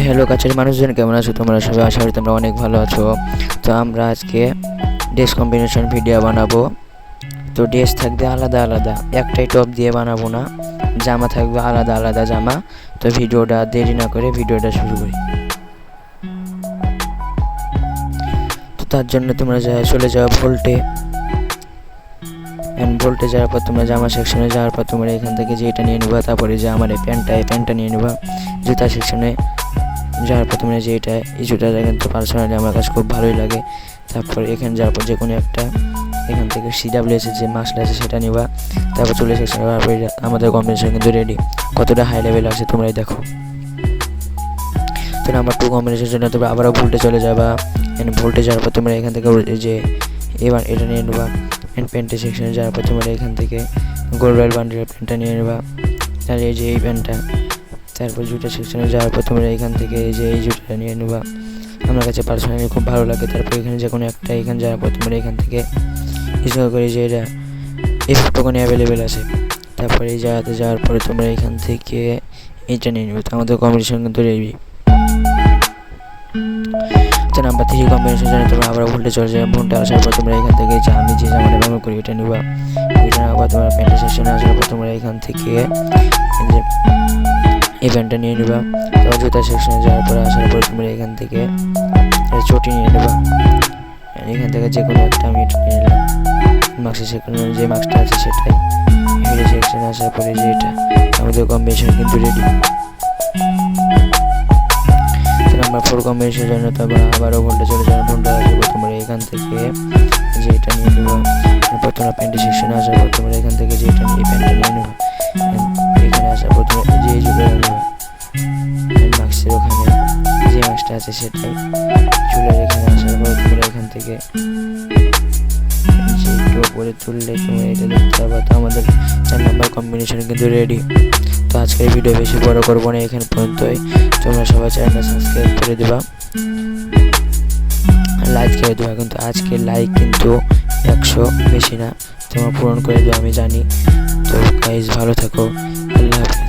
Hello কাছের মানুষজন, কেমন আছো তোমরা সবাই? আশা করি তোমরা অনেক ভালো আছো। তো আমরা আজকে ড্রেস কম্বিনেশন ভিডিও বানাবো। তো ড্রেস থাকবে আলাদা আলাদা, একটাই টপ দিয়ে বানাবো না, জামা থাকবে আলাদা আলাদা জামা। তো ভিডিওটা দেরি না করে ভিডিওটা শুরু করি। তো তার জন্য তোমরা চলে যাও ভোল্টে। ভোল্টে যাওয়ার পর তোমরা জামা সেকশনে যাওয়ার পর তোমরা এখান থেকে যেটা নিয়ে নেবা, তারপরে যে আমার এই প্যান্টটা নিয়ে নেবা। জুতা সেকশনে যাওয়ার পর তোমরা যে এই জুতাটা কিন্তু পার্সোনালি আমার কাছে খুব ভালোই লাগে। তারপর এখানে যাওয়ার পর যে কোনো একটা এখান থেকে CWS যে মাস্কটা আছে সেটা নিবা। তারপর চলে সেকশনে যাওয়ার পর আমাদের কম্বিনেশন কিন্তু রেডি। কতটা হাই লেভেল আছে তোমরাই দেখো। তো নাম্বার 2 কম্বিনেশনের জন্য তোমরা আবারও ভোল্টে চলে যাবা। ভোল্টে যাওয়ার পর তোমরা এখান থেকে যে এবার এটা নিয়ে নেবা। প্যান্টের সেকশনে যাওয়ার পর তোমরা এখান থেকে গোল্ড রয়্যাল বান্ডেলের প্যান্টটা নিয়ে নেবা। তাহলে এই যে এই প্যান্টটা। তারপর জুতা সেকশনে যাওয়ার পর তোমরা এখান থেকে এই জুতাটা নিয়ে নেবা, আমার কাছে পার্সোনালি খুব ভালো লাগে। তারপর এখানে যে কোনো একটা এখানে যাওয়ার পর তোমরা এখান থেকে ইনস্টল করে যে এটা ওখানে অ্যাভেলেবেল আছে। তারপরে এই জায়গাতে যাওয়ার পরে তোমরা এখান থেকে এইটা নিয়ে নেবে। তো আমাদের কম্বিনেশন কিন্তু রেডি। তো নাম্বার 3 কম্বিনেশনের জন্য তোমরা আবার ভোল্টে চলে যাবে। ভোল্টে আসার পর তোমরা এখান থেকে আমি যে জামাটা ব্যবহার করি এটা নেবা। এটা নেওয়ার পর তোমরা প্যান্টের সেকশনে আসার পর তোমরা এখান থেকে এই প্যান্টটা নিয়ে নেবা। তারপর জুতা সেকশনে যাওয়ার পরে আসার পরে তোমরা এখান থেকে চটি নিয়ে নেবা। এখান থেকে যে কোনো একটা আমি এটা নিয়ে নিলাম। মাস্কের সেকশনে যে মাস্কটা আছে সেটাই। হেডে সেকশনে আসার পরে যে এটা আমাদের কম্বিনেশন কিন্তু রেডি। নাম্বার 4 কম্বিনেশনের জন্য তোমরা আবারও ভোল্টে চলে যাবে। ভোল্টে আসবে তোমরা এখান থেকে যে এটা নিয়ে নেবা। এরপর তোমরা প্যান্টের সেকশনে আসার পর তোমরা এখান থেকে যে এটা এই প্যান্টটা নিয়ে নেবা। এখানে আসার পর তোমরা যে এই জুতোটা নেবা। মাস্কের ওখানে যে মাস্কটা আছে সেটাই। চুলের এখানে আসার পর তোমরা এখান থেকে যে একটু উপরে তুললে তোমরা এটা দেখতে পাবা। তো আমাদের 4 নাম্বার কম্বিনেশন কিন্তু রেডি। তো আজকের ভিডিও বেশি বড় করবো না, এখানে পর্যন্তই। তোমরা সবাই চ্যানেলটা সাবস্ক্রাইব করে দেবা, লাইক করে দেবা। কিন্তু আজকের লাইক কিন্তু 100 বেশি না, তোমরা পূরণ করে দেবো আমি জানি। তো গাইস ভালো থাকো, আল্লাহ হাফেজ।